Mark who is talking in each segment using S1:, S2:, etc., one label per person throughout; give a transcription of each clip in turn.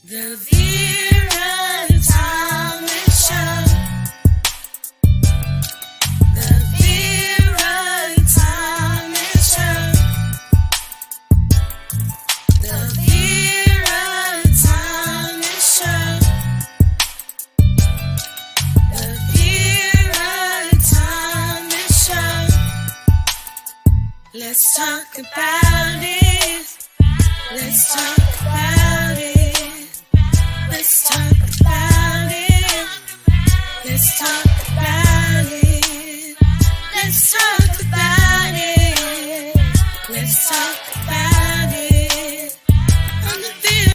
S1: The Vera Talent Show. The Vera Talent Show. The Vera Talent Show. The Vera Talent Show. Let's talk about it. Let's talk about it. Let's talk about it. Let's talk about it. Let's talk about it. Let's talk about it. On the field.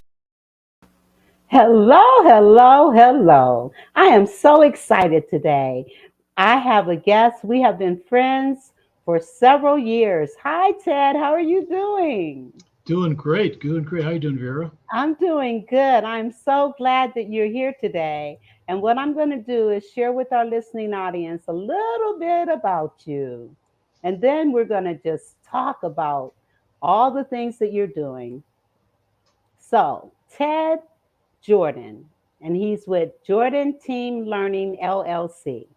S2: Hello, hello, hello. I am so excited today. I have a guest. We have been friends for several years. Hi, Ted. How are you doing?
S3: Doing great, doing great. How you doing, Vera?
S2: I'm doing good. I'm so glad that you're here today. And what I'm going to do is share with our listening audience a little bit about you. And then we're going to just talk about all the things that you're doing. So, Ted Jordan, and he's with Jordan Team Learning LLC.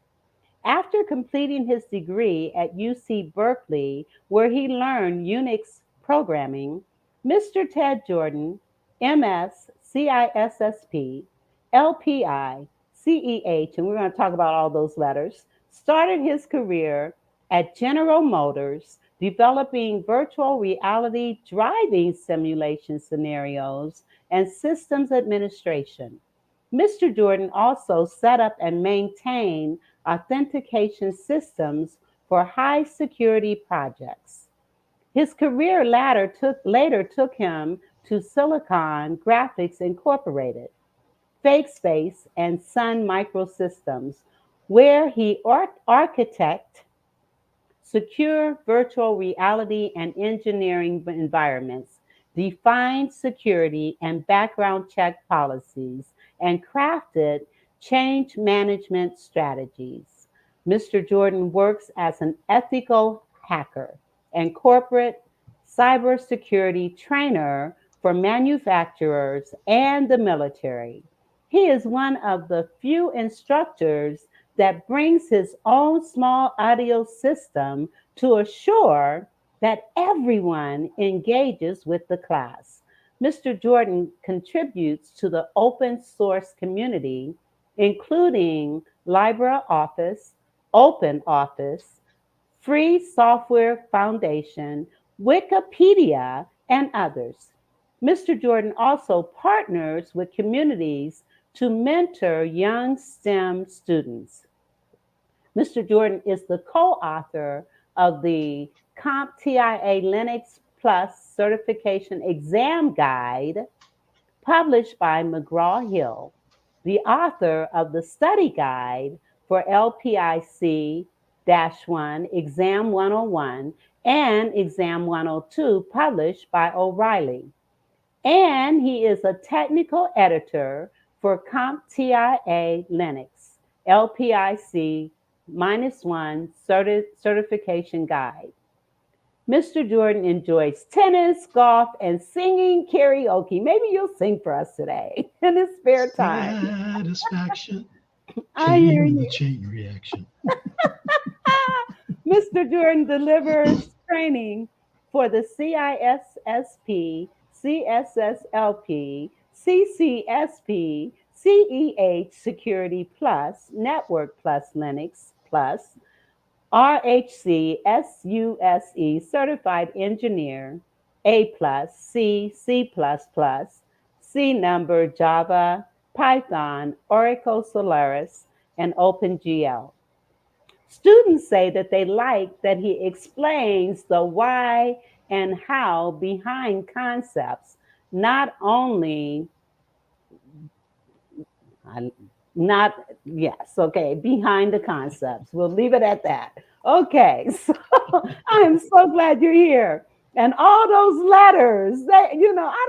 S2: After completing his degree at UC Berkeley, where he learned Unix programming, Mr. Ted Jordan, MS, CISSP, LPI, CEH, and we're going to talk about all those letters, started his career at General Motors, developing virtual reality driving simulation scenarios and systems administration. Mr. Jordan also set up and maintained authentication systems for high security projects. His career later took him to Silicon Graphics Incorporated, FakeSpace, and Sun Microsystems, where he architect secure virtual reality and engineering environments, defined security and background check policies, and crafted change management strategies. Mr. Jordan works as an ethical hacker and corporate cybersecurity trainer for manufacturers and the military. He is one of the few instructors that brings his own small audio system to assure that everyone engages with the class. Mr. Jordan contributes to the open source community, including LibreOffice, OpenOffice, Free Software Foundation, Wikipedia, and others. Mr. Jordan also partners with communities to mentor young STEM students. Mr. Jordan is the co-author of the CompTIA Linux Plus Certification Exam Guide, published by McGraw-Hill, the author of the study guide for LPIC-1 Exam 101 and Exam 102, published by O'Reilly. And he is a technical editor for CompTIA Linux, LPIC -1 certification guide. Mr. Jordan enjoys tennis, golf, and singing karaoke. Maybe you'll sing for us today in his spare time.
S3: Satisfaction.
S2: I hear
S3: Chain the
S2: you.
S3: chain reaction.
S2: Mr. Jordan delivers training for the CISSP, CSSLP, CCSP, CEH Security Plus, Network Plus Linux Plus, RHC SUSE Certified Engineer, A plus, C, C plus plus, C number Java, Python, Oracle Solaris, and OpenGL. Students say that they like that he explains the why and how behind concepts, not only not yes, okay, behind the concepts. We'll leave it at that. Okay, so I am so glad you're here. And all those letters, I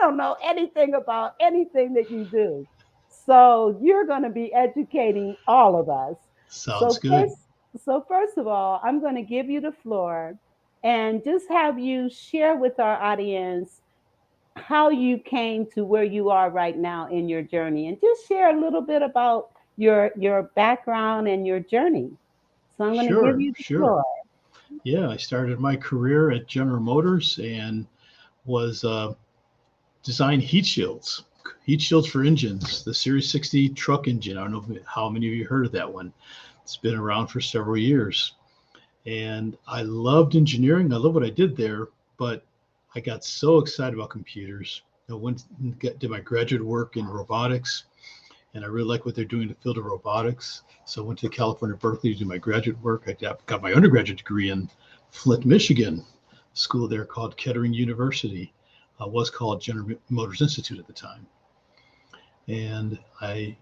S2: don't know anything about anything that you do. So you're going to be educating all of us.
S3: Sounds
S2: So
S3: good.
S2: first, so first of all, I'm going to give you the floor and just have you share with our audience how you came to where you are right now in your journey, and just share a little bit about your background and your journey. So I'm going to give
S3: Sure,
S2: you the
S3: sure.
S2: floor.
S3: Yeah, I started my career at General Motors and was designed heat shields for engines, the Series 60 truck engine. I don't know how many of you heard of that one. It's been around for several years. And I loved engineering. I love what I did there, but I got so excited about computers. I went and did my graduate work in robotics, and I really like what they're doing in the field of robotics. So I went to California, Berkeley to do my graduate work. I got my undergraduate degree in Flint, Michigan, school there called Kettering University. Was called General Motors Institute at the time. And I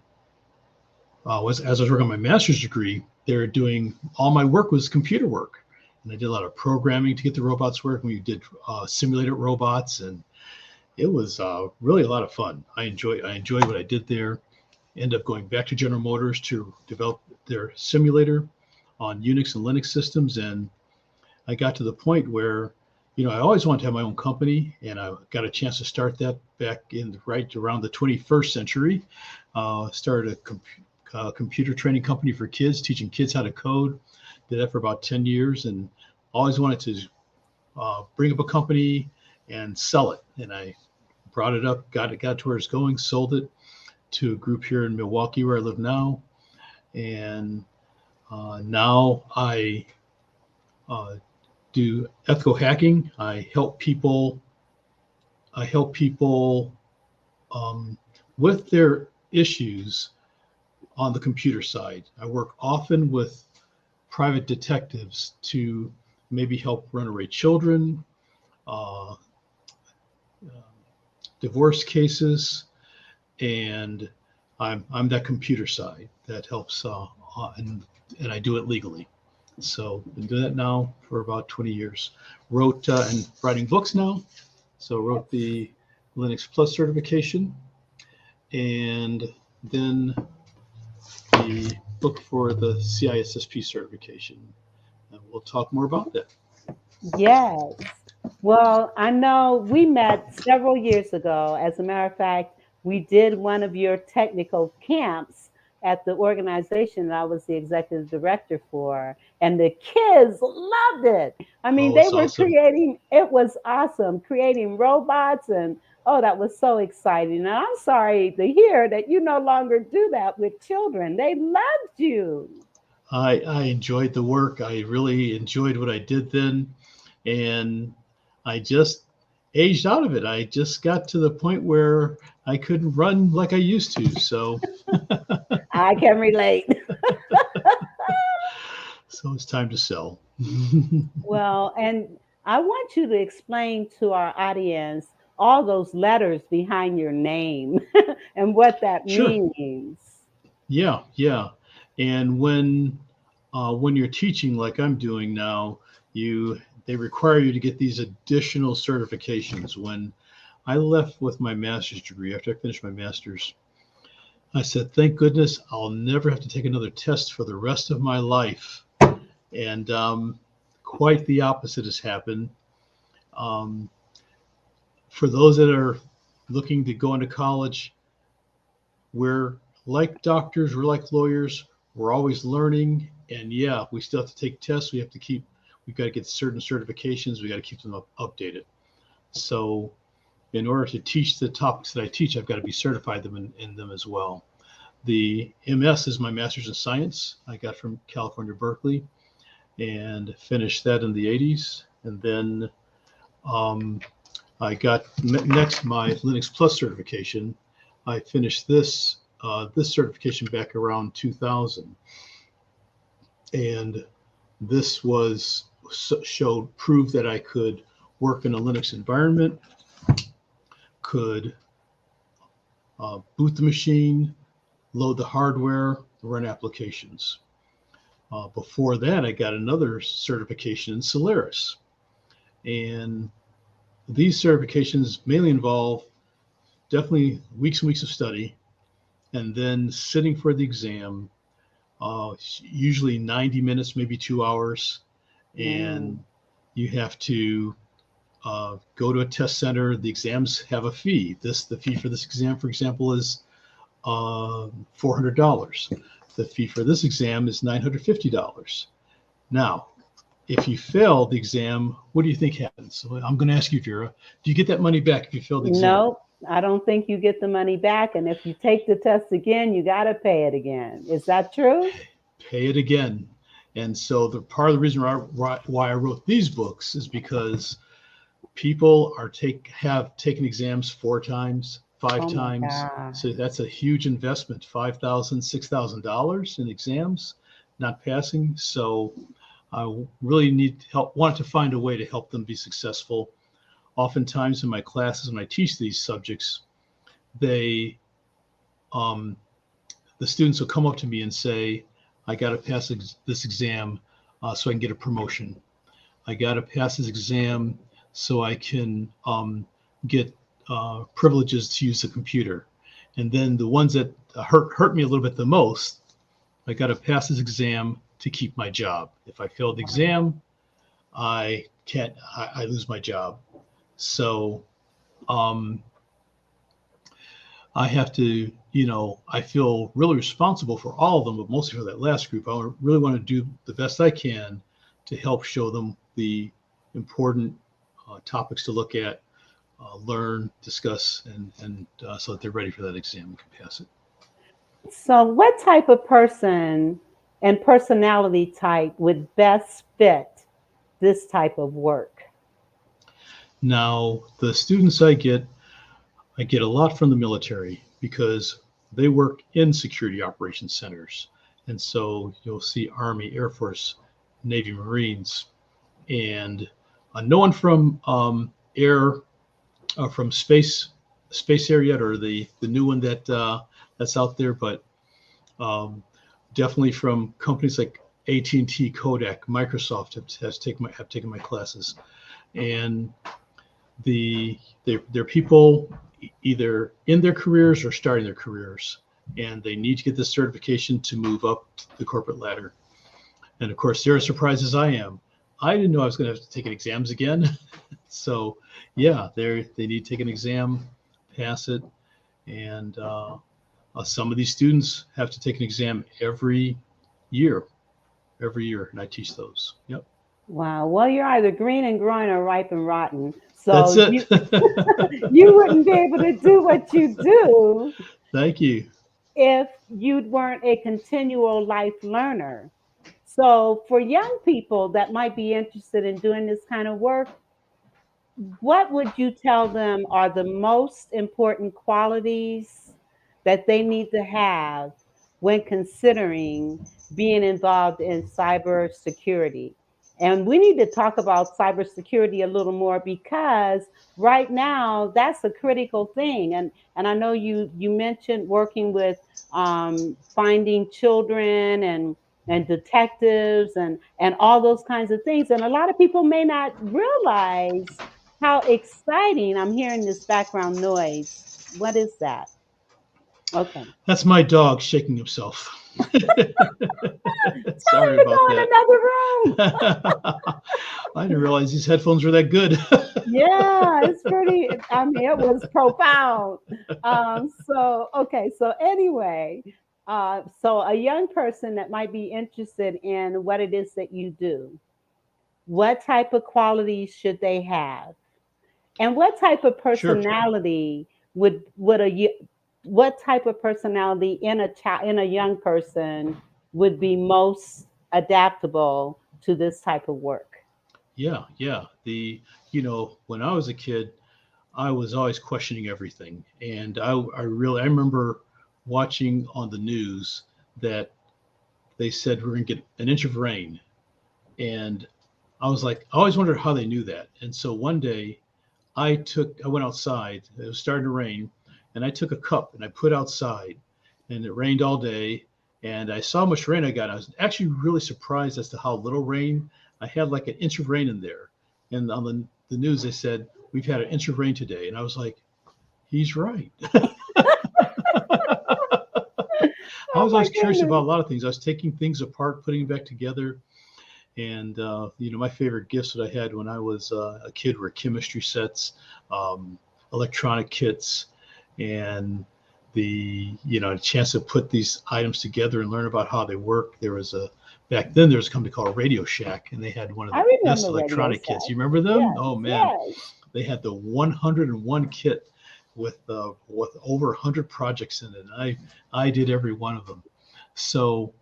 S3: was, as I was working on my master's degree, they were doing, all my work was computer work. And I did a lot of programming to get the robots working. We did simulated robots, and it was really a lot of fun. I enjoyed what I did there. Ended up going back to General Motors to develop their simulator on Unix and Linux systems. And I got to the point where, I always wanted to have my own company, and I got a chance to start that back in right around the 21st century. Started a computer training company for kids, teaching kids how to code. Did that for about 10 years, and always wanted to bring up a company and sell it. And I brought it up, got to where it's going, sold it to a group here in Milwaukee where I live now. And now I do ethical hacking. I help people with their issues on the computer side. I work often with private detectives to maybe help runaway children, uh, divorce cases, and I'm that computer side that helps, and I do it legally. So been doing that now for about 20 years. Wrote and writing books now. So wrote the Linux Plus certification, and then the book for the CISSP certification. And we'll talk more about that.
S2: Yes. Well, I know we met several years ago. As a matter of fact, we did one of your technical camps at the organization that I was the executive director for, and the kids loved it. I mean,
S3: Oh,
S2: they
S3: it's
S2: were
S3: awesome.
S2: creating, it was awesome, creating robots, and oh, that was so exciting. And I'm sorry to hear that you no longer do that with children. They loved you.
S3: I enjoyed the work. I really enjoyed what I did then. And I just aged out of it. I just got to the point where I couldn't run like I used to.
S2: I can relate.
S3: So it's time to sell.
S2: Well, and I want you to explain to our audience all those letters behind your name and what that
S3: Sure.
S2: means.
S3: Yeah, yeah. And when you're teaching like I'm doing now, you they require you to get these additional certifications. When I left with my master's degree after I finished my master's, I said, "Thank goodness I'll never have to take another test for the rest of my life." And quite the opposite has happened. Um, for those that are looking to go into college, we're like doctors, we're like lawyers, we're always learning. And yeah, we still have to take tests. We've got to get certain certifications. We got to keep them updated. So, in order to teach the topics that I teach, I've got to be certified in them as well. The MS is my master's in science. I got from California, Berkeley, and finished that in the 80s. And then um, I got next my Linux Plus certification. I finished this certification back around 2000, and this was showed proved that I could work in a Linux environment, could boot the machine, load the hardware, run applications. Before that, I got another certification in Solaris, and these certifications mainly involve definitely weeks and weeks of study, and then sitting for the exam, usually 90 minutes, maybe 2 hours,
S2: Mm,
S3: and you have to go to a test center. The exams have a fee. The fee for this exam, for example, is $400. The fee for this exam is $950. Now, if you fail the exam, what do you think happens? So I'm going to ask you, Vera, do you get that money back if you fail the exam?
S2: No, I don't think you get the money back. And if you take the test again, you got to pay it again. Is that true?
S3: Pay it again. And so the part of the reason why I wrote these books is because people have taken exams 4 times, 5
S2: Oh my
S3: times.
S2: God.
S3: So that's a huge investment, $5,000, $6,000 in exams, not passing. So I really wanted to find a way to help them be successful. Oftentimes in my classes, when I teach these subjects, the students will come up to me and say, I got to pass this exam so I can get a promotion. I got to pass this exam so I can get privileges to use the computer. And then the ones that hurt me a little bit the most, I got to pass this exam to keep my job. If I fail the exam, I lose my job. So I have to, I feel really responsible for all of them, but mostly for that last group. I really want to do the best I can to help show them the important topics to look at, learn, discuss, and so that they're ready for that exam and can pass it.
S2: So, what type of person and personality type would best fit this type of work?
S3: Now, the students I get a lot from the military because they work in security operations centers. And so you'll see Army, Air Force, Navy, Marines, and no one from from space air yet, or the new one that's out there, but definitely from companies like AT&T, Kodak, Microsoft have taken my classes, and they're people either in their careers or starting their careers, and they need to get this certification to move up the corporate ladder. And of course, they're as surprised as I am. I didn't know I was going to have to take exams again. So yeah, they need to take an exam, pass it, and some of these students have to take an exam every year, and I teach those. Yep.
S2: Wow. Well, you're either green and growing or ripe and rotten. So
S3: That's it.
S2: you wouldn't be able to do what you do
S3: Thank you.
S2: if you weren't a continual life learner. So, for young people that might be interested in doing this kind of work, what would you tell them are the most important qualities that they need to have when considering being involved in cybersecurity? And we need to talk about cybersecurity a little more because right now that's a critical thing. And I know you mentioned working with finding children and detectives and all those kinds of things. And a lot of people may not realize how exciting. I'm hearing this background noise. What is that? Okay.
S3: That's my dog shaking himself.
S2: Tell him
S3: Sorry
S2: to
S3: about
S2: go in
S3: that.
S2: another room.
S3: I didn't realize these headphones were that good.
S2: Yeah, it's pretty. I mean, it was profound. Okay. So anyway, so a young person that might be interested in what it is that you do, what type of qualities should they have? And what type of
S3: Sure.
S2: personality what type of personality in a young person would be most adaptable to this type of work?
S3: Yeah. When I was a kid, I was always questioning everything. And I remember watching on the news that they said we're going to get an inch of rain. And I was like, I always wondered how they knew that. And so one day I went outside, it was starting to rain, and I took a cup and I put outside, and it rained all day. And I saw how much rain I got. I was actually really surprised as to how little rain. I had like an inch of rain in there. And on the news, they said, we've had an inch of rain today. And I was like, he's right. I
S2: Oh
S3: was
S2: my
S3: always curious
S2: goodness.
S3: about a lot of things. I was taking things apart, putting them back together. And my favorite gifts that I had when I was a kid were chemistry sets, electronic kits, and a chance to put these items together and learn about how they work. Back then there was a company called Radio Shack, and they had one of
S2: I
S3: the best
S2: remember Radio
S3: electronic kits.
S2: Shack.
S3: You remember them?
S2: Yes,
S3: Oh man,
S2: yes.
S3: they had the 101 kit with over 100 projects in it. And I did every one of them. So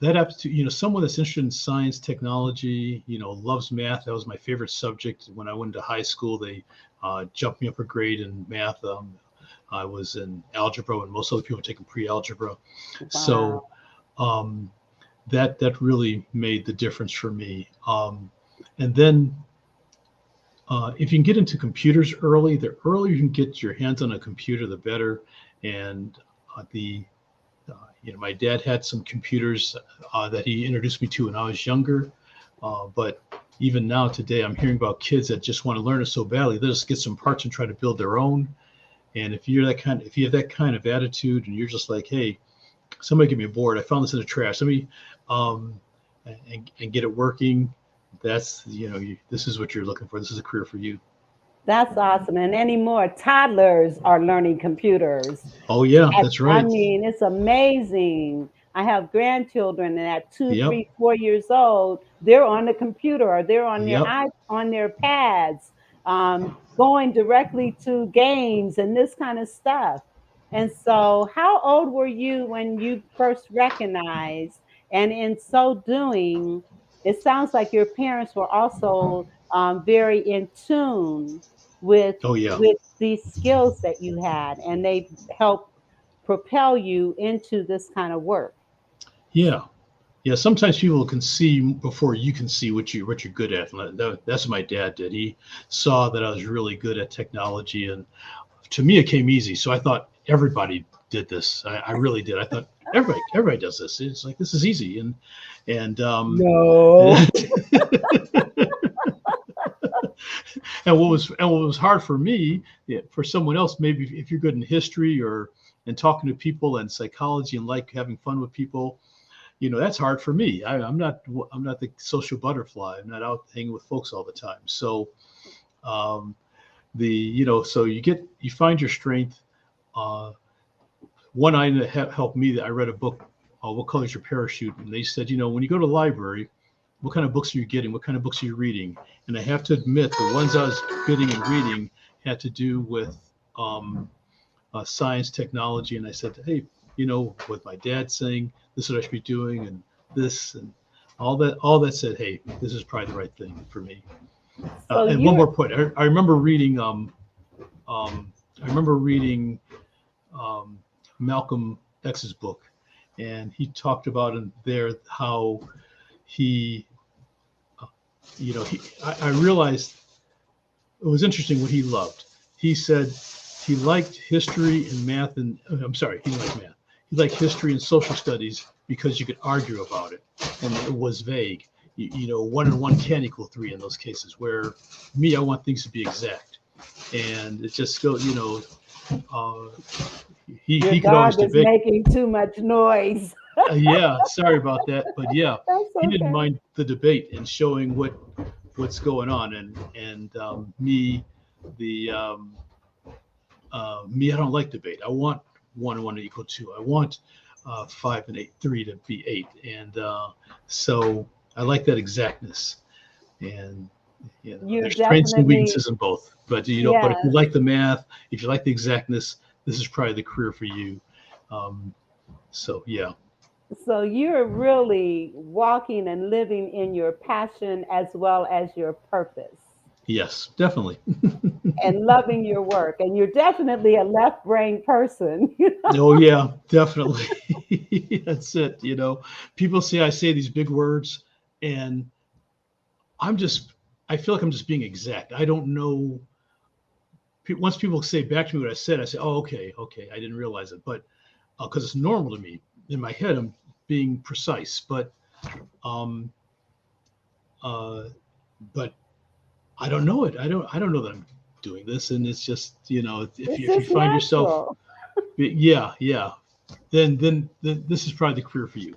S3: that aptitude, someone that's interested in science, technology, loves math. That was my favorite subject. When I went to high school, they jumped me up a grade in math. I was in algebra, and most other people were taking pre-algebra.
S2: Wow.
S3: So that really made the difference for me. And then if you can get into computers early, the earlier you can get your hands on a computer, the better. And my dad had some computers that he introduced me to when I was younger. But even now today, I'm hearing about kids that just want to learn it so badly, they'll just get some parts and try to build their own. And if you have that kind of attitude, and you're just like, hey, somebody give me a board. I found this in the trash. Somebody, and get it working. That's this is what you're looking for. This is a career for you.
S2: That's awesome. And anymore, toddlers are learning computers.
S3: Oh yeah, that's
S2: I
S3: right.
S2: mean, it's amazing. I have grandchildren, and at two,
S3: Yep,
S2: 3, 4 years old, they're on the computer or they're on their
S3: yep.
S2: on their pads, going directly to games and this kind of stuff. And so, how old were you when you first recognized? And in so doing, it sounds like your parents were also very in tune with
S3: Oh yeah,
S2: these skills that you had, and they helped propel you into this kind of work.
S3: yeah. Yeah, sometimes people can see before you can see what you're good at. And that's what my dad did. He saw that I was really good at technology, and to me, it came easy. So I thought everybody did this. I really did. I thought everybody does this. It's like this is easy, and
S2: No.
S3: and what was hard for me, yeah, for someone else, maybe if you're good in history or and talking to people and psychology and like having fun with people, that's hard for me. I'm not the social butterfly. I'm not out hanging with folks all the time. So um, so you find your strength. Uh, One item that helped me, that I read a book, What Color Is Your Parachute? And they said, when you go to the library, what kind of books are you getting? What kind of books are you reading? And I have to admit, the ones I was getting and reading had to do with science, technology. And I said, hey, with my dad saying, this is what I should be doing, and this, and all that said, hey, this is probably the right thing for me.
S2: So
S3: And one
S2: you're
S3: more point, I remember reading, um, I remember reading um, Malcolm X's book, and he talked about in there how he, I realized it was interesting what he loved. He said he liked history and math, and I'm sorry, he didn't like math. He liked history and social studies because you could argue about it, and it was vague. 1 and 1 can't equal 3 in those cases. Where me, I want things to be exact, and it just goes. Uh,
S2: your
S3: he could always
S2: dog is
S3: debate.
S2: making too much noise.
S3: Yeah, sorry about that, but yeah,
S2: That's
S3: he didn't
S2: okay.
S3: mind the debate and showing what's going on, and me, the me, I don't like debate. I want 1 and 1 to equal 2. I want 5 and 8, 3 to be 8, and so I like that exactness. And
S2: You're
S3: there's strengths and
S2: definitely,
S3: weaknesses in both. But but if you
S2: yes.
S3: like the math, if you like the exactness, this is probably the career for you. Um, so yeah,
S2: So you're really walking and living in your passion as well as your purpose
S3: yes, definitely.
S2: and loving your work. And you're definitely a left brain person.
S3: Oh yeah, definitely. That's it. People say I say these big words, and I'm just, I feel like I'm just being exact. I don't know. Once people say back to me what I said, I say, oh, okay, I didn't realize it. But because it's normal to me in my head, I'm being precise. Um, uh, but I don't know it. I don't know that I'm doing this, and it's just if
S2: It's
S3: you
S2: just
S3: find yourself,
S2: natural.
S3: yeah, this is probably the career for you.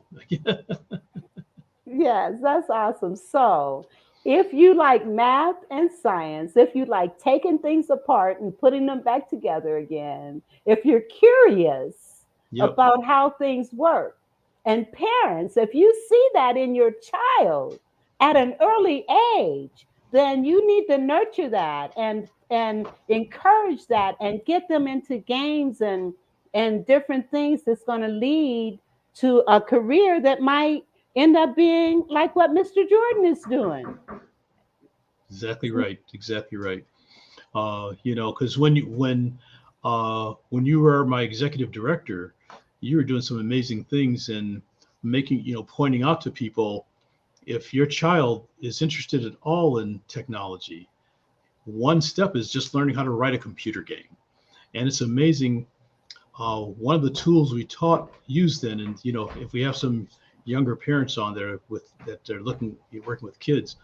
S2: Yes, that's awesome. So, if you like math and science, if you like taking things apart and putting them back together again, if you're curious
S3: Yep,
S2: about how things work, and parents, if you see that in your child at an early age, then you need to nurture that and encourage that and get them into games and different things that's going to lead to a career that might end up being like what Mr. Jordan is doing.
S3: exactly right. Exactly right. Because when you were my executive director, you were doing some amazing things and making, pointing out to people, if your child is interested at all in technology, one step is just learning how to write a computer game. And it's amazing. One of the tools we taught used then, and if we have some younger parents on there with that they're working with kids,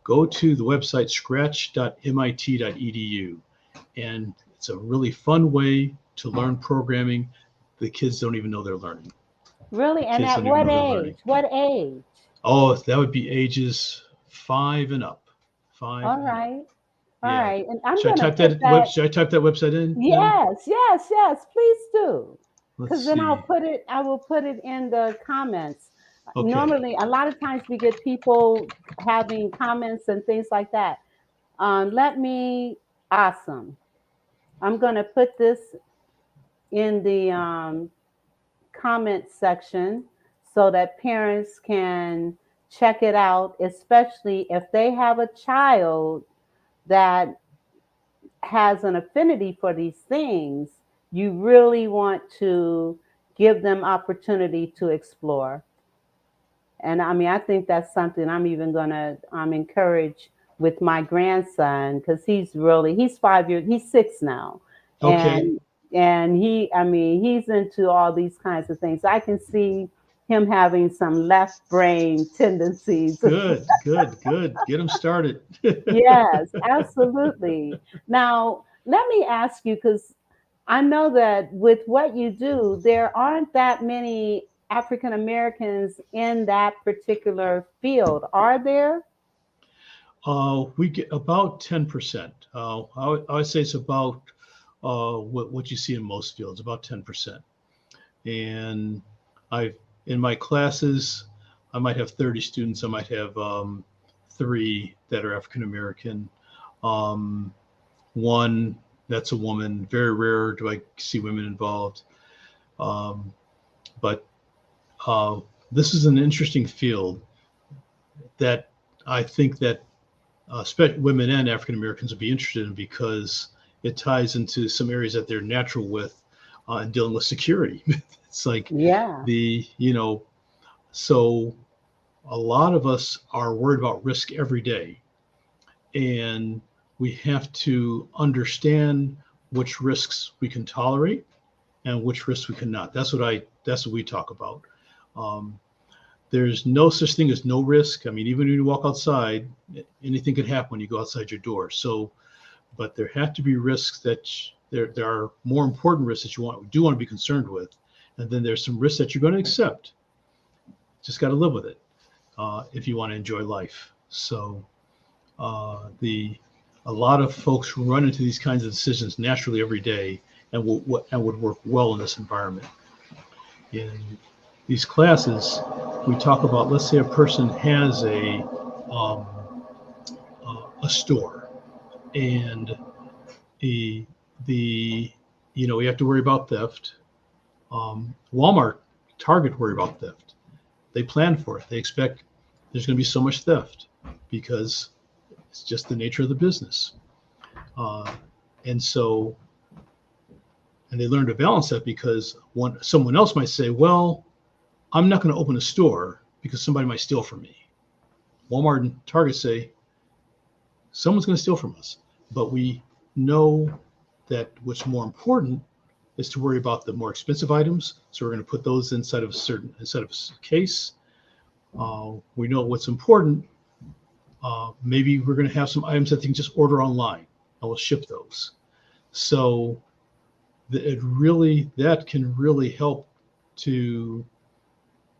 S3: go to the website scratch.mit.edu, and it's a really fun way to learn programming. The kids don't even know they're learning.
S2: Really?
S3: The
S2: And
S3: kids
S2: at
S3: don't even
S2: what
S3: know they're learning.
S2: age? What age?
S3: Oh, that would be ages 5 and up. Five
S2: All
S3: and up.
S2: right. All
S3: Yeah.
S2: right. And I'm going to put that.
S3: Should I type that website in then?
S2: Yes, yes, yes. Please do.
S3: Let's
S2: Because then
S3: see.
S2: I will put it in the comments.
S3: Okay.
S2: Normally, a lot of times we get people having comments and things like that. Awesome. I'm going to put this in the comment section so that parents can check it out, especially if they have a child that has an affinity for these things. You really want to give them opportunity to explore. And I mean, I think that's something I'm even going to encourage with my grandson because he's 5 years, he's six now.
S3: Okay.
S2: And I mean, he's into all these kinds of things. I can see him having some left brain tendencies.
S3: Good. Good. Good. Get them started.
S2: Yes, absolutely. Now, let me ask you because I know that with what you do, there aren't that many African Americans in that particular field, are there?
S3: We get about 10%. I would say it's about what you see in most fields, about 10%. And I, in my classes, I might have 30 students. I might have three that are African American. Um, One that's a woman. Very rare do I see women involved. Um, but uh, this is an interesting field that I think that women and African Americans would be interested in because it ties into some areas that they're natural with in dealing with security. It's like
S2: Yeah.
S3: the, you know, so a lot of us are worried about risk every day. And we have to understand which risks we can tolerate and which risks we cannot. That's what we talk about. Um, there's no such thing as no risk. I mean, even when you walk outside, anything can happen when you go outside your door. So, but there have to be risks there are more important risks that do want to be concerned with, and then there's some risks that you're going to accept. Just got to live with it if you want to enjoy life. So, the a lot of folks run into these kinds of decisions naturally every day, and would work well in this environment. In these classes, we talk about, let's say a person has um, a store, and the the we have to worry about theft. Walmart, Target worry about theft. They plan for it. They expect there's going to be so much theft because it's just the nature of the business. Uh, and so, and they learn to balance that because someone else might say, well, I'm not going to open a store because somebody might steal from me. Walmart and Target say, someone's going to steal from us. But we know that what's more important is to worry about the more expensive items. So we're going to put those inside of a case. We know what's important. Maybe we're going to have some items that they can just order online, and we'll ship those. So that can really help to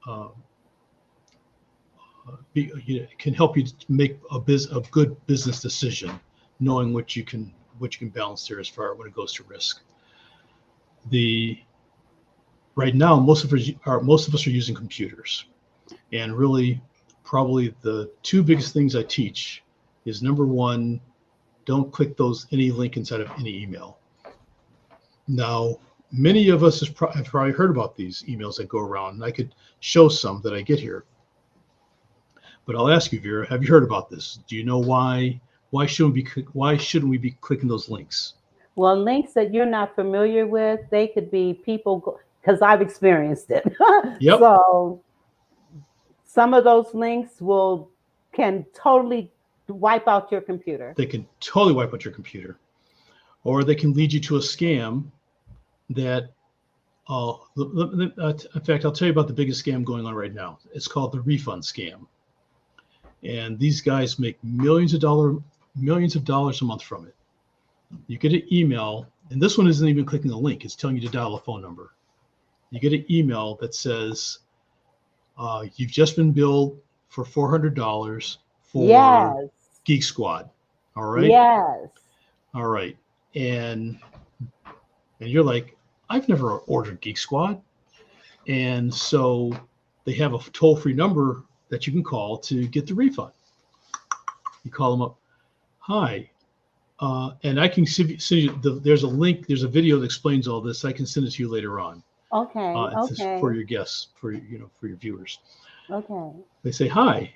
S3: uh, can help you make a good business decision, knowing what you can balance there as far when it goes to risk. Right now, most of us are using computers, and really, probably the two biggest things I teach is, number one, don't click any link inside of any email. Now, many of us have probably heard about these emails that go around, and I could show some that I get here. But I'll ask you, Vera, have you heard about this? Do you know why shouldn't we be clicking those links?
S2: Well, links that you're not familiar with, they could be people, because I've experienced it.
S3: Yep.
S2: So some of those links can totally wipe out your computer.
S3: They can totally wipe out your computer, or they can lead you to a scam that, in fact, I'll tell you about the biggest scam going on right now. It's called the refund scam. And these guys make millions of dollars a month from it. You get an email, and this one isn't even clicking a link. It's telling you to dial a phone number. You get an email that says, you've just been billed for $400 for
S2: Yes.
S3: Geek Squad. All right?
S2: Yes.
S3: All right. And you're like, I've never ordered Geek Squad. And so they have a toll-free number that you can call to get the refund. You call them up. Hi. And I can send you, there's a link, there's a video that explains all this. I can send it to you later on.
S2: Okay. Okay.
S3: For your guests, for your viewers.
S2: Okay.
S3: They say, hi.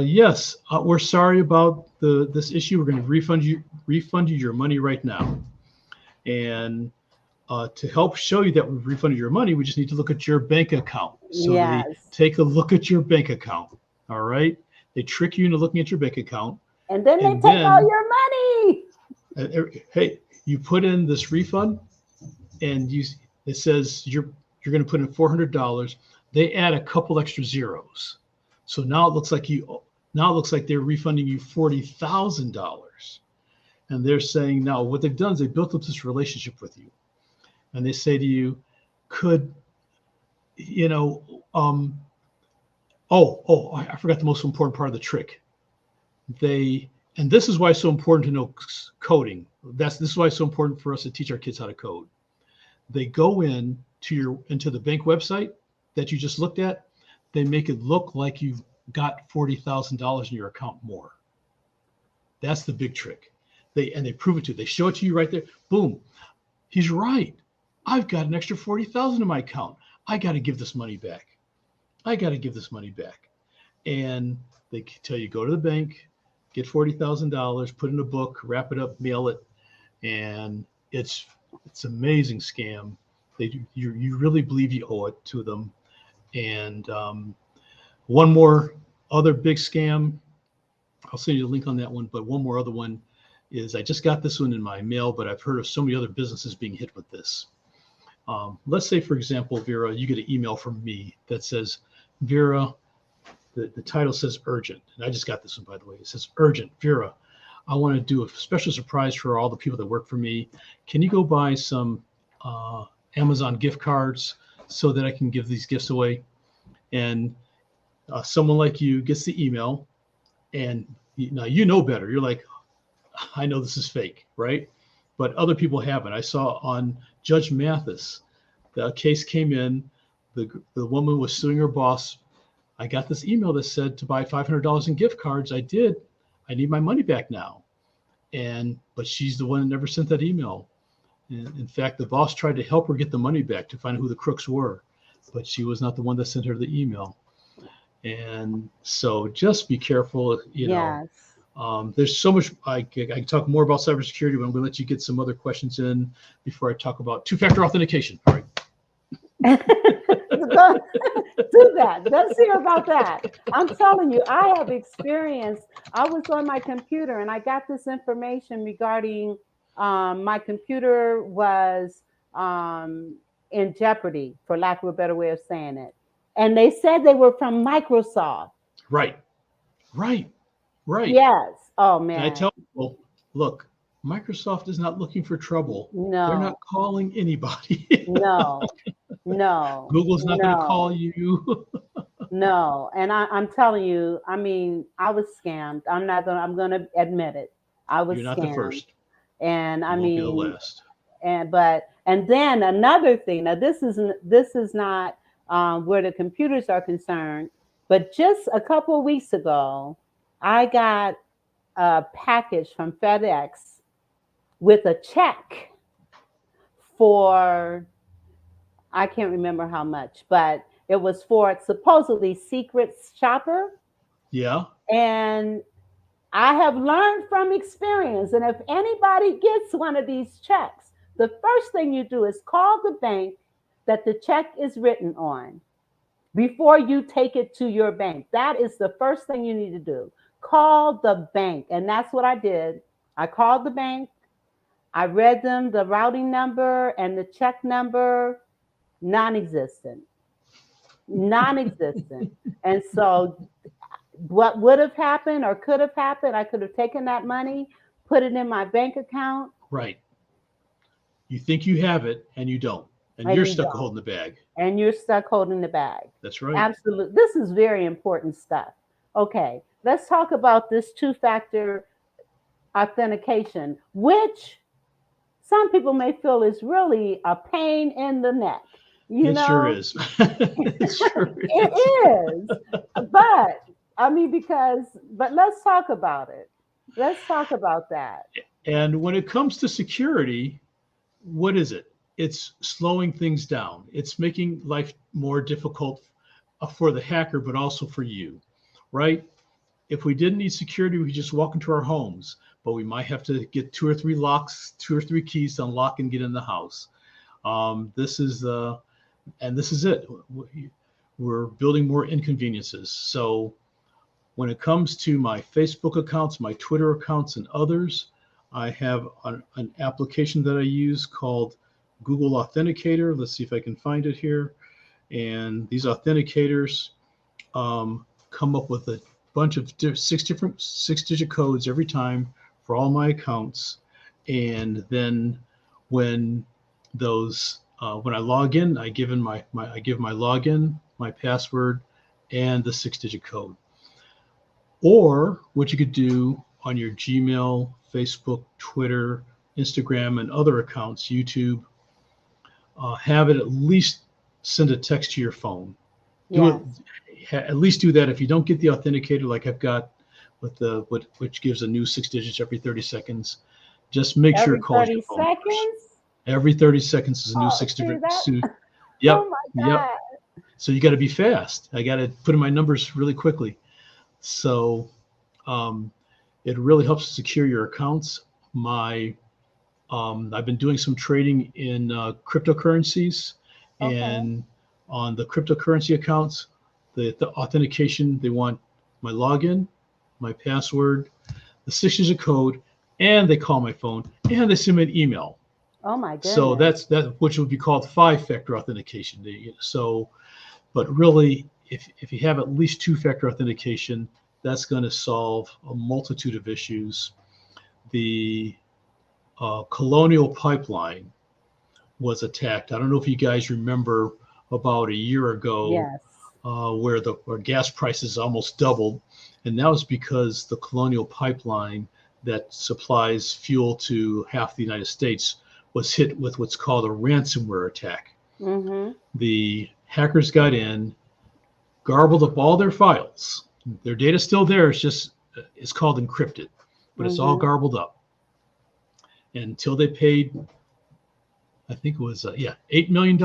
S3: Yes, we're sorry about this issue. We're going to refund you your money right now. And to help show you that we've refunded your money, we just need to look at your bank account. So
S2: Yes.
S3: they take a look at your bank account. All right. They trick you into looking at your bank account.
S2: And then they take all your money.
S3: Hey, you put in this refund, and it says you're going to put in $400. They add a couple extra zeros. So now it looks like they're refunding you $40,000. And they're saying, now what they've done is they built up this relationship with you. And they say to you, I forgot the most important part of the trick. And this is why it's so important to know coding. This is why it's so important for us to teach our kids how to code. They go into the bank website that you just looked at. They make it look like you've got $40,000 in your account more. That's the big trick. They prove it to you. They show it to you right there. Boom. He's right. I've got an extra $40,000 in my account. I got to give this money back. And they tell you, go to the bank, get $40,000, put in a book, wrap it up, mail it. And it's amazing scam. You really believe you owe it to them. And one more other big scam, I'll send you a link on that one, but one more other one is, I just got this one in my mail, but I've heard of so many other businesses being hit with this. Let's say, for example, Vera, you get an email from me that says, Vera, the title says urgent. And I just got this one, by the way. It says, urgent, Vera, I want to do a special surprise for all the people that work for me. Can you go buy some Amazon gift cards so that I can give these gifts away? And someone like you gets the email, and now you know better. You're like, I know this is fake, right? But other people haven't. I saw on Judge Mathis, the case came in, the woman was suing her boss. I got this email that said to buy $500 in gift cards. I did. I need my money back now. But she's the one that never sent that email. And in fact, the boss tried to help her get the money back to find who the crooks were, but she was not the one that sent her the email. And so just be careful,
S2: Yes.
S3: There's so much. I can talk more about cybersecurity, but I'm going to let you get some other questions in before I talk about two-factor authentication. All right.
S2: Do that. Let's hear about that. I'm telling you, I have experienced. I was on my computer and I got this information regarding my computer was in jeopardy, for lack of a better way of saying it. And they said they were from Microsoft.
S3: Right.
S2: Yes. Oh, man.
S3: And I tell people, look, Microsoft is not looking for trouble.
S2: No.
S3: They're not calling anybody.
S2: No.
S3: Google's not going to call you.
S2: No, and I'm telling you, I mean, I was scammed. I'm gonna admit it. I was
S3: You're not the
S2: scammed.
S3: first.
S2: And I
S3: You won't be the
S2: mean,
S3: last.
S2: and then another thing. Now this is not where the computers are concerned, but just a couple of weeks ago, I got a package from FedEx with a check for, I can't remember how much, but it was for supposedly secret shopper.
S3: Yeah.
S2: And I have learned from experience. And if anybody gets one of these checks, the first thing you do is call the bank that the check is written on before you take it to your bank. That is the first thing you need to do. Call the bank. And that's what I did. I called the bank. I read them the routing number and the check number, non existent, non existent. And so what would have happened or could have happened, I could have taken that money, put it in my bank account,
S3: Right. You think you have it and you don't. And
S2: and
S3: you're
S2: you
S3: stuck
S2: don't.
S3: holding the bag.
S2: And you're stuck holding the bag.
S3: That's right.
S2: Absolutely. This is very important stuff. Okay, let's talk about this two-factor authentication, which some people may feel is really a pain in the neck. You
S3: It sure
S2: know,
S3: is. It sure is.
S2: it is. But I mean, but let's talk about it. Let's talk about that.
S3: And when it comes to security, what is it? It's slowing things down. It's making life more difficult for the hacker, but also for you, right? If we didn't need security, we could just walk into our homes, but we might have to get two or three locks, two or three keys to unlock and get in the house. This is and this is it. We're building more inconveniences. So when it comes to my Facebook accounts, my Twitter accounts, and others, I have an application that I use called Google Authenticator. Let's see if I can find it here. And these authenticators come up with a bunch of six-digit codes every time for all my accounts. And then when when I log in, I give my login, my password, and the six-digit code. Or what you could do on your Gmail, Facebook, Twitter, Instagram, and other accounts, YouTube, have it at least send a text to your phone. Do
S2: Yes.
S3: it. At least do that. If you don't get the authenticator, like I've got with which gives a new 6 digits every 30 seconds, just make sure it
S2: Every
S3: calls your
S2: 30
S3: phone first.
S2: seconds?
S3: Every 30 seconds is a new
S2: Oh,
S3: six
S2: see
S3: different.
S2: that? Oh
S3: Yep,
S2: my
S3: yep.
S2: God.
S3: So you got to be fast. I got to put in my numbers really quickly. So it really helps to secure your accounts. I've been doing some trading in cryptocurrencies,
S2: Okay.
S3: and on the cryptocurrency accounts, the authentication, they want my login, my password, the 6 digit code, and they call my phone, and they send me an email.
S2: Oh my
S3: So
S2: goodness.
S3: that's which would be called 5-factor authentication. So, but really, if you have at least 2-factor authentication, that's going to solve a multitude of issues. The Colonial Pipeline was attacked. I don't know if you guys remember about a year ago
S2: Yes.
S3: where gas prices almost doubled, and that was because the Colonial Pipeline that supplies fuel to half the United States was hit with what's called a ransomware attack.
S2: Mm-hmm.
S3: The hackers got in, garbled up all their files. Their data's still there. It's called encrypted, but it's all
S2: Mm-hmm.
S3: garbled up. And until they paid, I think it was $8 million.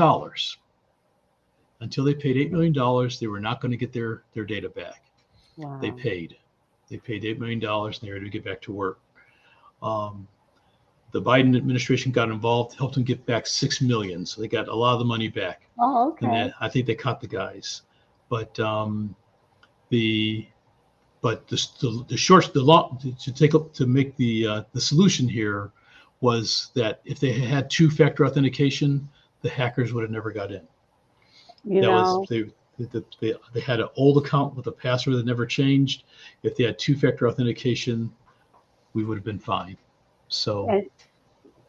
S3: Until they paid $8 million, they were not going to get their data back. They
S2: Wow.
S3: paid. They paid $8 million, and they were to get back to work. The Biden administration got involved, helped them get back $6 million. So they got a lot of the money back.
S2: Oh,
S3: And
S2: okay.
S3: I think they caught the guys. But the long to make the solution here was that if they had 2-factor authentication, the hackers would have never got in.
S2: You
S3: That was
S2: know,
S3: they had an old account with a password that never changed. If they had 2-factor authentication, we would have been fine. So
S2: and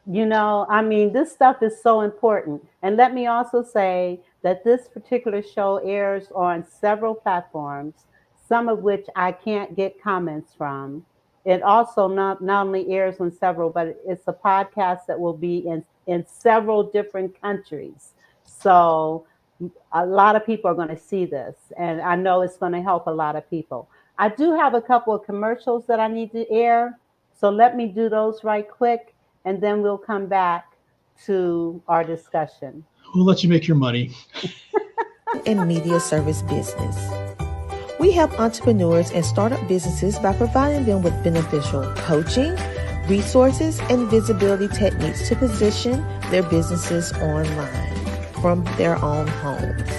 S2: I mean, this stuff is so important. And let me also say that this particular show airs on several platforms, some of which I can't get comments from. It also not only airs on several, but it's a podcast that will be in several different countries. So a lot of people are going to see this, and I know it's going to help a lot of people. I do have a couple of commercials that I need to air, so let me do those right quick, and then we'll come back to our discussion.
S3: We'll let you make your money.
S4: And media service business. We help entrepreneurs and startup businesses by providing them with beneficial coaching, resources, and visibility techniques to position their businesses online from their own homes.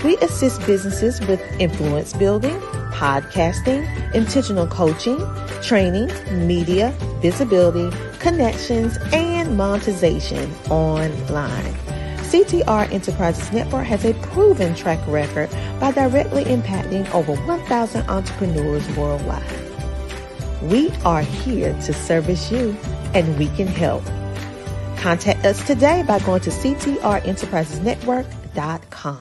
S4: We assist businesses with influence building, podcasting, intentional coaching, training, media, visibility, connections, and monetization online. CTR Enterprises Network has a proven track record by directly impacting over 1,000 entrepreneurs worldwide. We are here to service you, and we can help. Contact us today by going to ctrenterprisesnetwork.com.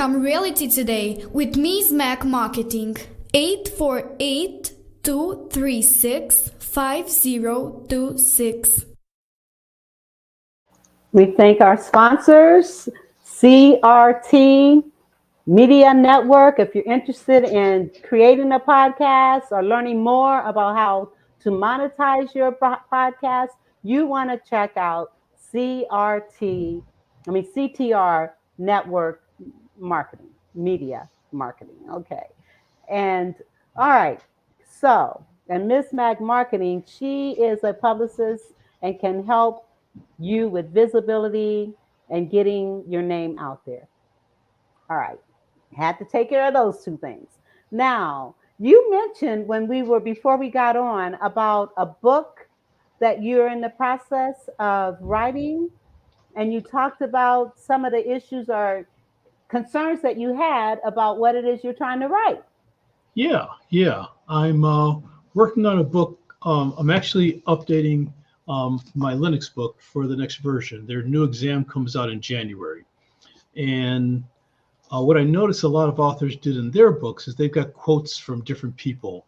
S5: Reality today with Ms. Mac Marketing. 848-236-5026.
S2: We thank our sponsors, CRT Media Network. If you're interested in creating a podcast or learning more about how to monetize your podcast, you want to check out CTR Network Marketing, Media Marketing. Okay. And all right. So, and Miss Mac Marketing, she is a publicist and can help you with visibility and getting your name out there. All right. Had to take care of those two things. Now, you mentioned before we got on about a book that you're in the process of writing, and you talked about some of the issues or concerns that you had about what it is you're trying to write.
S3: Yeah. I'm working on a book. I'm actually updating my Linux book for the next version. Their new exam comes out in January. And what I noticed a lot of authors did in their books is they've got quotes from different people.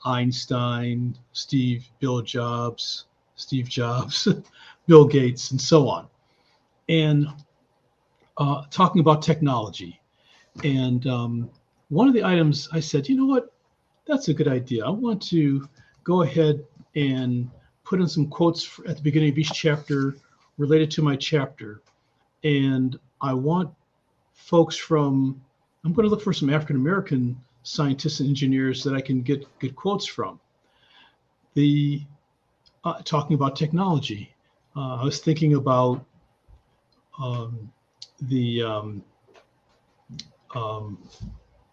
S3: Einstein, Steve Jobs, Bill Gates, and so on. And talking about technology. And one of the items I said, you know what, that's a good idea. I want to go ahead and put in some quotes at the beginning of each chapter related to my chapter. And I want folks I'm going to look for some African-American scientists and engineers that I can get good quotes from. Talking about technology, I was thinking about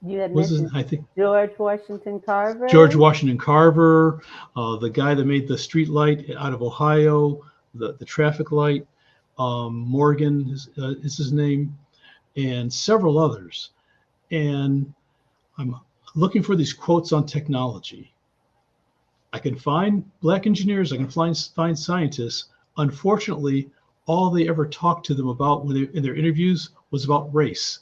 S2: you had mentioned George Washington Carver.
S3: The guy that made the street light out of Ohio, the traffic light, Morgan is his name, and several others. And I'm looking for these quotes on technology. I can find Black engineers, I can find scientists. Unfortunately, all they ever talked to them about in their interviews was about race.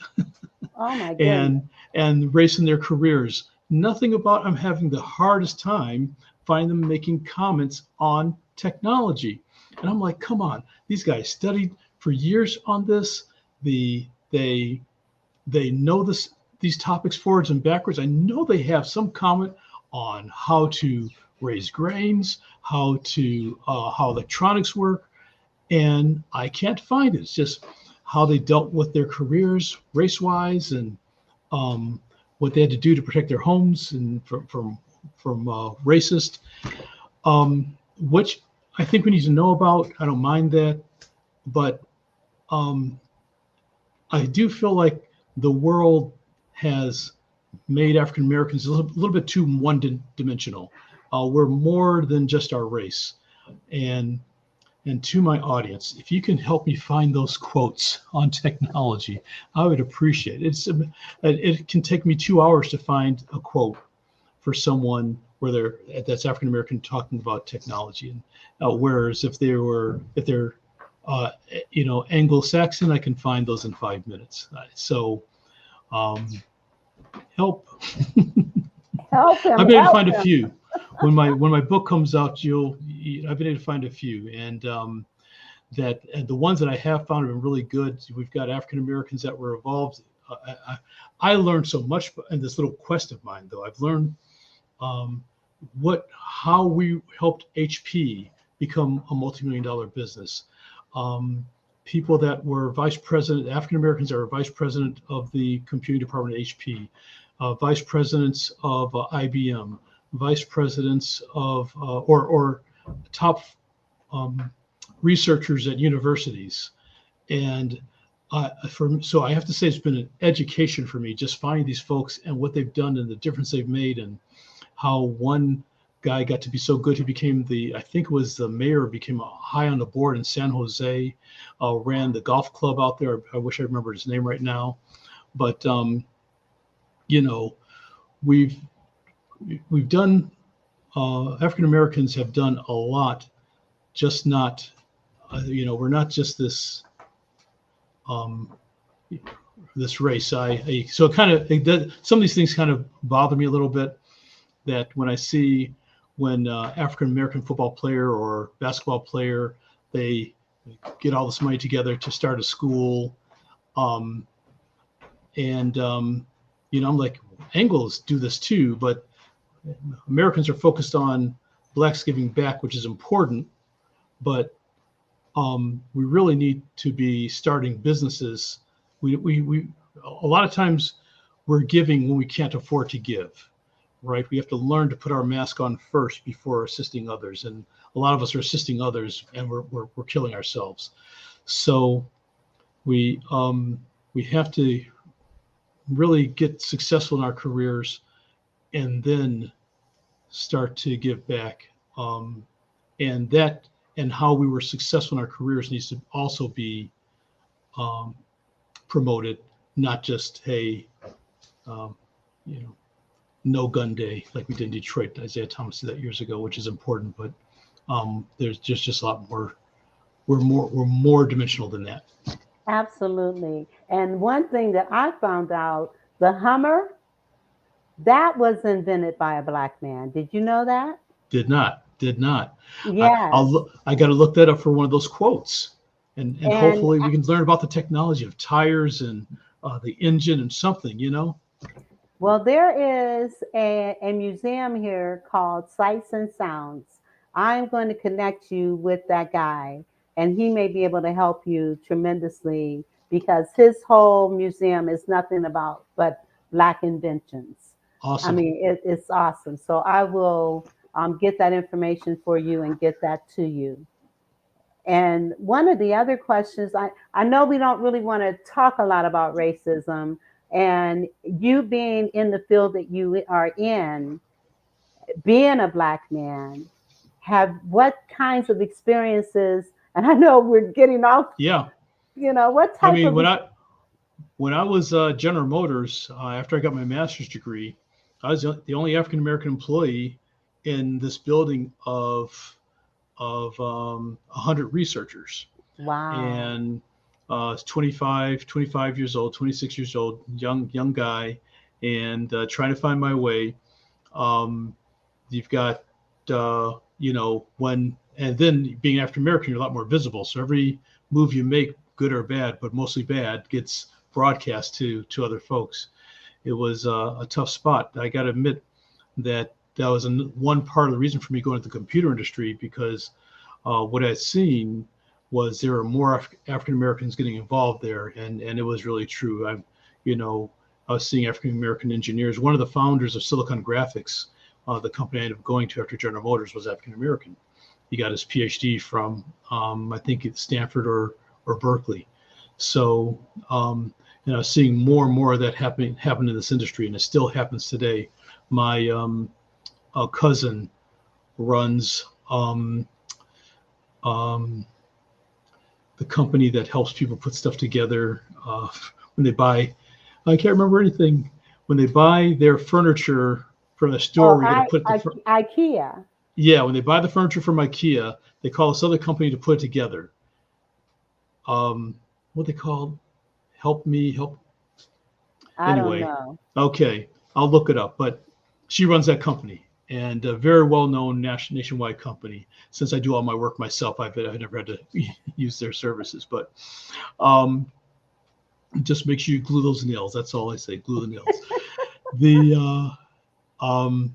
S2: Oh my goodness.
S3: and race in their careers. Nothing about I'm having the hardest time finding them making comments on technology. And I'm like, come on, these guys studied for years on this. they know these topics forwards and backwards. I know they have some comment on how to raise grains, how electronics work, and I can't find it. It's just how they dealt with their careers race-wise, and what they had to do to protect their homes and from racist, which I think we need to know about. I don't mind that, but I do feel like the world has made African Americans a little bit too one-dimensional. We're more than just our race. And to my audience, if you can help me find those quotes on technology, I would appreciate it. It can take me 2 hours to find a quote for someone where that's African American talking about technology, and whereas if they're Anglo-Saxon, I can find those in 5 minutes. So help.
S2: Help him.
S3: I've been able to
S2: help
S3: find
S2: him.
S3: a few. When my book comes out, I've been able to find a few, and the ones that I have found have been really good. We've got African Americans that were involved. I learned so much in this little quest of mine, though. I've learned how we helped HP become a multi-million-dollar business. People that were vice president, African Americans that were vice president of the computing department at HP, vice presidents of IBM, vice presidents of or top researchers at universities, and so I have to say it's been an education for me just finding these folks and what they've done and the difference they've made, and how one guy got to be so good he became I think it was the mayor, became high on the board in San Jose, ran the golf club out there. I wish I remembered his name right now, but we've done, African Americans have done a lot, just not, we're not just this race. So some of these things kind of bother me a little bit, that when I see African American football player or basketball player, they get all this money together to start a school, I'm like, Anglos do this too, but Americans are focused on blacks giving back, which is important, but we really need to be starting businesses. We a lot of times we're giving when we can't afford to give, right? We have to learn to put our mask on first before assisting others, and a lot of us are assisting others, and we're killing ourselves. So we have to really get successful in our careers, and then start to give back. And how we were successful in our careers needs to also be promoted, not just, hey, no gun day like we did in Detroit. Isaiah Thomas did that years ago, which is important, but there's just a lot more. We're more dimensional than that.
S2: Absolutely. And one thing that I found out, the Hummer, that was invented by a black man. Did you know that?
S3: Did not.
S2: Yes.
S3: I got to look that up for one of those quotes, and hopefully we can learn about the technology of tires and the engine and something,
S2: Well, there is a museum here called Sights and Sounds. I'm going to connect you with that guy, and he may be able to help you tremendously, because his whole museum is nothing but black inventions.
S3: Awesome.
S2: I mean, it's awesome. So I will get that information for you and get that to you. And one of the other questions, I know we don't really want to talk a lot about racism, and you being in the field that you are in, being a black man, what kinds of experiences, and I know we're getting off.
S3: Yeah.
S2: What type of...
S3: When I was General Motors, after I got my master's degree, I was the only African American employee in this building of 100 researchers.
S2: Wow.
S3: And 25 years old, 26 years old, young guy, and trying to find my way. You've got, and then being African American, you're a lot more visible. So every move you make good or bad, but mostly bad, gets broadcast to other folks. It was a tough spot. I got to admit that was one part of the reason for me going into the computer industry, because what I'd seen was there were more African Americans getting involved there, and it was really true. I was seeing African American engineers. One of the founders of Silicon Graphics, the company I ended up going to after General Motors, was African American. He got his PhD from I think it's Stanford or Berkeley. So seeing more and more of that happen in this industry, and it still happens today. My cousin runs the company that helps people put stuff together when they buy. I can't remember anything. When they buy their furniture from the store, we got to put
S2: IKEA.
S3: Yeah, when they buy the furniture from IKEA, they call this other company to put it together. What they called? Help.
S2: I don't know.
S3: Okay, I'll look it up. But she runs that company, and a very well-known nationwide company. Since I do all my work myself, I've never had to use their services. But just make sure you glue those nails. That's all I say. Glue the nails.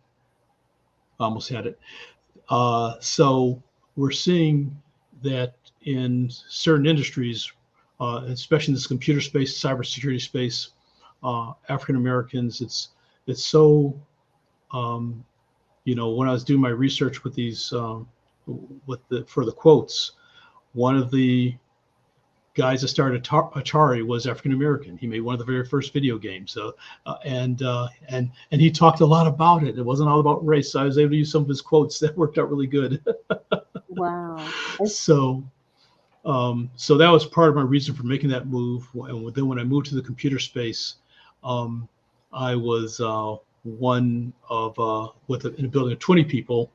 S3: Almost had it. So we're seeing that in certain industries, especially in this computer space, cybersecurity space, African Americans, it's so, when I was doing my research with these, for the quotes, one of the guys that started Atari was African American. He made one of the very first video games. And he talked a lot about it. It wasn't all about race. So I was able to use some of his quotes that worked out really good.
S2: Wow.
S3: So that was part of my reason for making that move. And then when I moved to the computer space, I was one of, in a building of 20 people,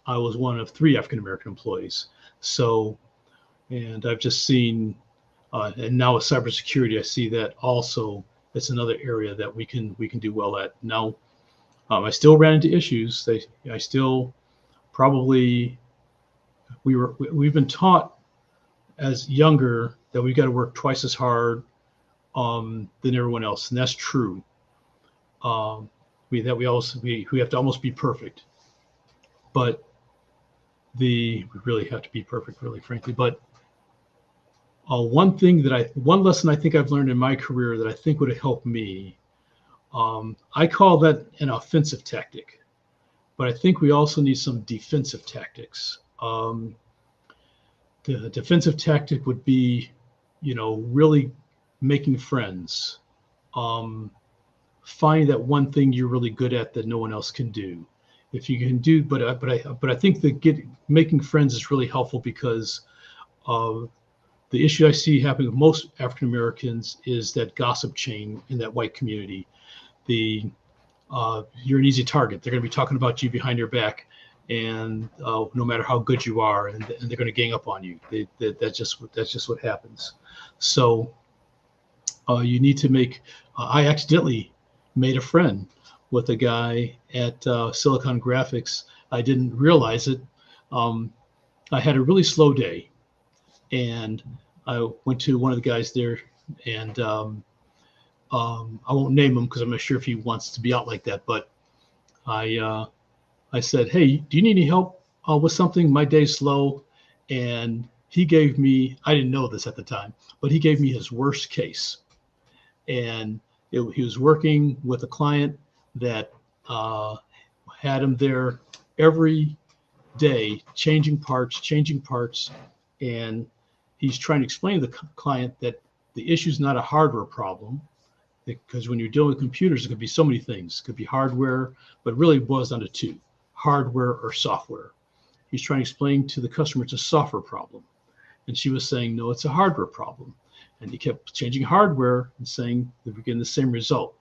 S3: I was one of 3 African American employees. So, and I've just seen, and now with cybersecurity, I see that also it's another area that we can do well at. Now, I still ran into issues. I still probably, we've been taught as younger that we've got to work twice as hard than everyone else, and that's true. We have to almost be perfect, but we really have to be perfect, really, frankly. But one lesson I think I've learned in my career that I think would have helped me, I call that an offensive tactic, but I think we also need some defensive tactics. The defensive tactic would be, really making friends, find that one thing you're really good at that no one else can do. If you can do, but I think that making friends is really helpful, because the issue I see happening with most African Americans is that gossip chain in that white community. You're an easy target. They're going to be talking about you behind your back, and no matter how good you are, and they're going to gang up on you. That's just what happens. So you need to make. I accidentally made a friend with a guy at Silicon Graphics. I didn't realize it. I had a really slow day, and I went to one of the guys there, and I won't name him because I'm not sure if he wants to be out like that. But I said, "Hey, do you need any help with something? My day's slow." And he gave me, I didn't know this at the time, but he gave me his worst case. And he was working with a client that had him there every day, changing parts. And he's trying to explain to the client that the issue is not a hardware problem, because when you're dealing with computers, it could be so many things. It could be hardware, but really it boils down to 2, hardware or software. He's trying to explain to the customer it's a software problem. And she was saying, no, it's a hardware problem. And he kept changing hardware and saying that we're getting the same result.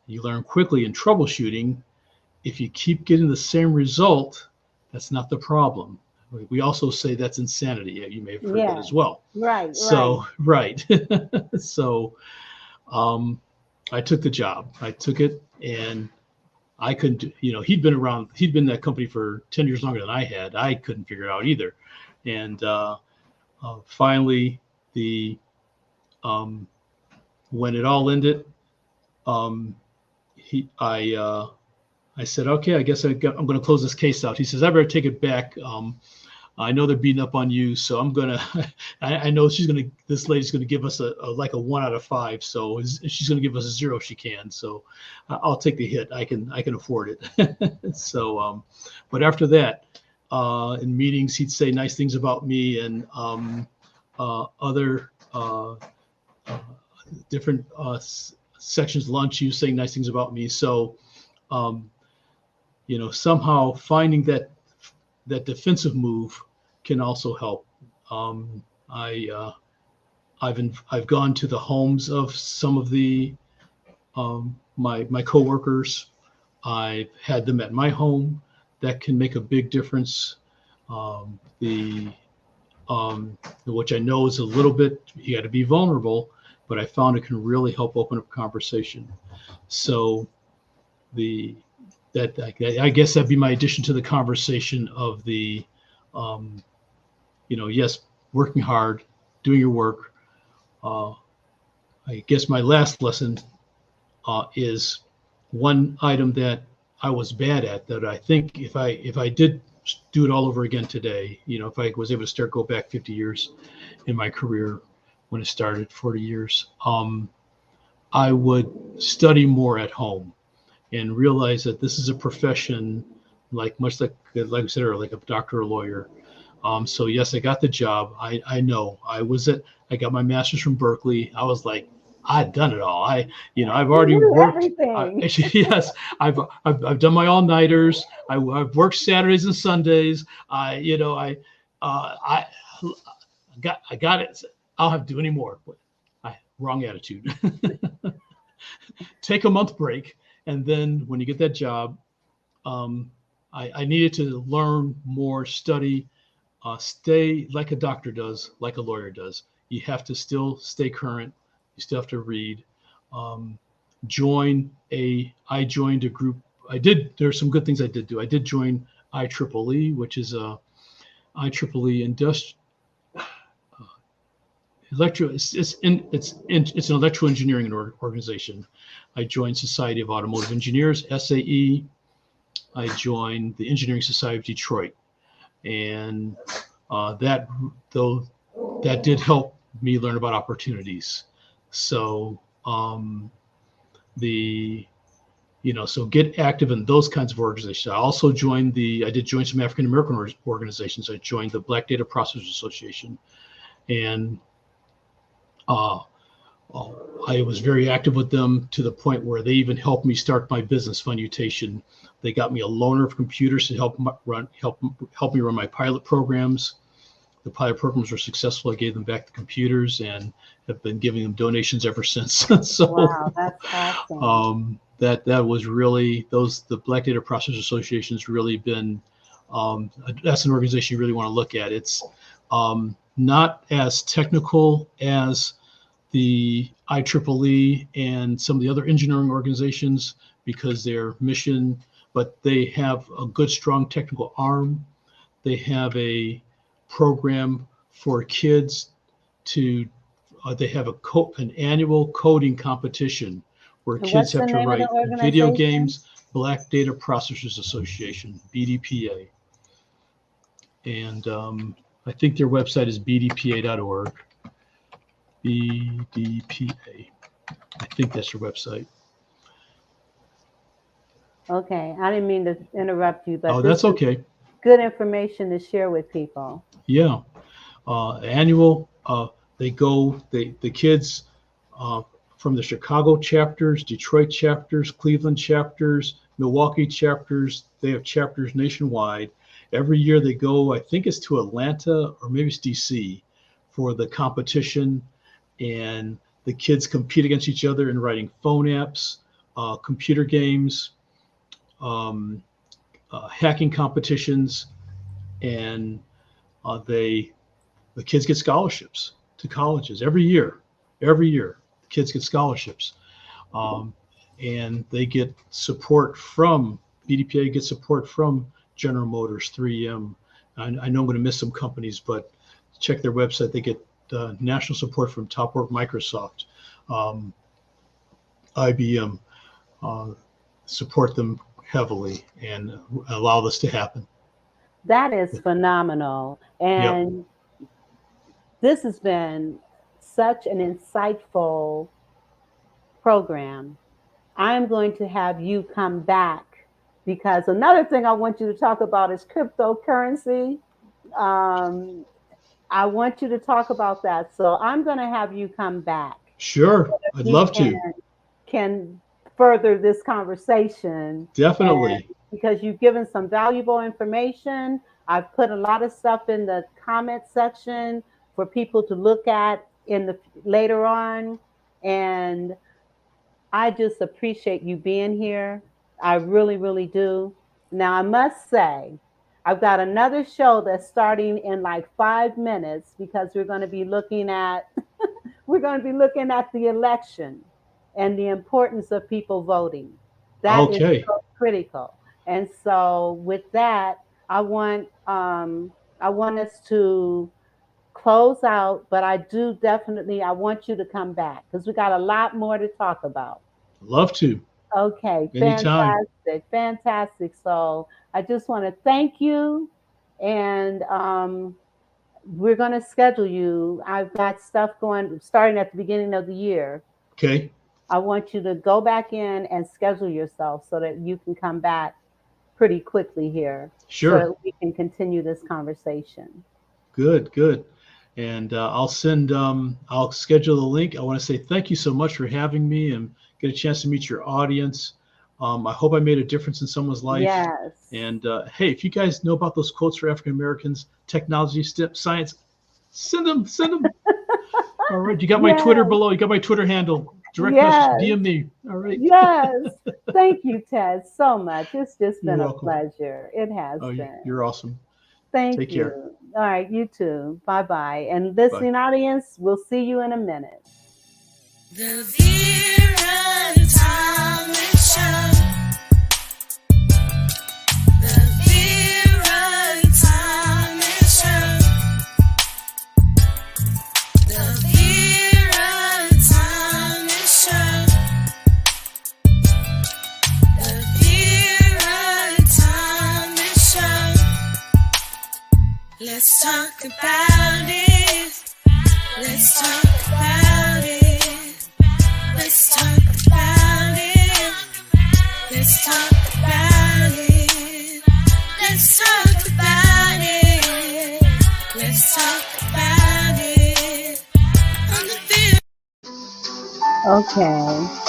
S3: You learn quickly in troubleshooting, if you keep getting the same result, that's not the problem. We also say that's insanity. You may have heard that as well.
S2: Right.
S3: So, right. So I took the job. I took it, and I couldn't, he'd been in that company for 10 years longer than I had. I couldn't figure it out either. And finally, the when it all ended, I said, okay, I guess I'm going to close this case out. He says, I better take it back. I know they're beating up on you, so I'm gonna. I know this lady's gonna give us a 1 out of 5. So she's gonna give us a 0 if she can. So I'll take the hit. I can afford it. So, but after that, in meetings, he'd say nice things about me and other different sections. Lunch, he was saying nice things about me. So, somehow finding that defensive move can also help. I've gone to the homes of some of the my coworkers. I've had them at my home. That can make a big difference. Which I know is a little bit, you got to be vulnerable, but I found it can really help open up conversation. So I guess that'd be my addition to the conversation of the, yes, working hard, doing your work. I guess my last lesson is one item that I was bad at that I think if I did do it all over again today, if I was able to go back 50 years in my career when it started, 40 years, I would study more at home and realize that this is a profession much like I said earlier, like a doctor or lawyer. So yes, I got the job. I know I got my master's from Berkeley. I was like, I've done it all. I've already worked. Yes, I've done my all-nighters. I've worked Saturdays and Sundays. I got it. I'll have to do any more. Wrong attitude. Take a month break. And then when you get that job, I needed to learn more, study, stay like a doctor does, like a lawyer does. You have to still stay current. You still have to read. I joined a group. There's some good things I did do. I did join IEEE, which is a IEEE it's an electrical engineering organization. I joined Society of Automotive Engineers, SAE. I joined the Engineering Society of Detroit, and that did help me learn about opportunities. So so get active in those kinds of organizations. I also I did join some African American organizations. I joined the Black Data Processors Association, and I was very active with them to the point where they even helped me start my business, Funutation. They got me a loaner of computers to help me run my pilot programs. The pilot programs were successful. I gave them back the computers and have been giving them donations ever since. So
S2: wow, that's awesome.
S3: That was really the Black Data Processors Association has really been that's an organization you really want to look at. It's not as technical as the IEEE and some of the other engineering organizations because their mission, but they have a good, strong technical arm. They have a program for kids they have an annual coding competition where kids have to write video games. Black Data Processors Association, BDPA. And I think their website is bdpa.org. BDPA. I think that's their website.
S2: Okay, I didn't mean to interrupt you, but
S3: that's okay.
S2: Good information to share with people.
S3: Yeah, annual. The kids from the Chicago chapters, Detroit chapters, Cleveland chapters, Milwaukee chapters. They have chapters nationwide. Every year they go. I think it's to Atlanta or maybe it's DC for the competition. And the kids compete against each other in writing phone apps, computer games, hacking competitions, and the kids get scholarships to colleges every year. Every year, the kids get scholarships, and they get support from BDPA. Gets support from General Motors, 3M. I know I'm going to miss some companies, but check their website. They get national support from top work Microsoft, IBM, support them heavily and allow this to happen.
S2: That is phenomenal. And this has been such an insightful program. I'm going to have you come back, because another thing I want you to talk about is cryptocurrency. I want you to talk about that. So I'm going to have you come back.
S3: Sure. I'd love to.
S2: Can further this conversation.
S3: Definitely.
S2: Because you've given some valuable information. I've put a lot of stuff in the comment section for people to look at later on. And I just appreciate you being here. I really, really do. Now, I must say, I've got another show that's starting in like 5 minutes, because we're going to be looking at the election and the importance of people voting. That is so critical. And so with that, I want us to close out, but I want you to come back, because we got a lot more to talk about.
S3: Love to.
S2: Okay,
S3: anytime.
S2: Fantastic. So I just want to thank you, and we're going to schedule you. I've got stuff starting at the beginning of the year.
S3: Okay.
S2: I want you to go back in and schedule yourself so that you can come back pretty quickly here.
S3: Sure.
S2: So that we can continue this conversation.
S3: Good. And I'll schedule the link. I want to say thank you so much for having me and get a chance to meet your audience. I hope I made a difference in someone's life.
S2: Yes.
S3: And hey, if you guys know about those quotes for African Americans, technology, science, send them. All right. You got my Twitter below. You got my Twitter handle. Direct message, DM me. All right.
S2: Yes. Thank you, Ted, so much. It's just been
S3: welcome.
S2: A pleasure. It has been.
S3: You're awesome.
S2: Take care. All right, you too. Bye-bye. And listening audience, we'll see you in a minute.
S1: The Vera Thomas Show. The Vera Thomas Show. The Vera Thomas Show. The Vera Thomas Show. Let's talk about it. Let's talk about it. Let's talk about it. Let's talk about it. Let's talk about it. Let's talk about it. On the field.
S2: Okay.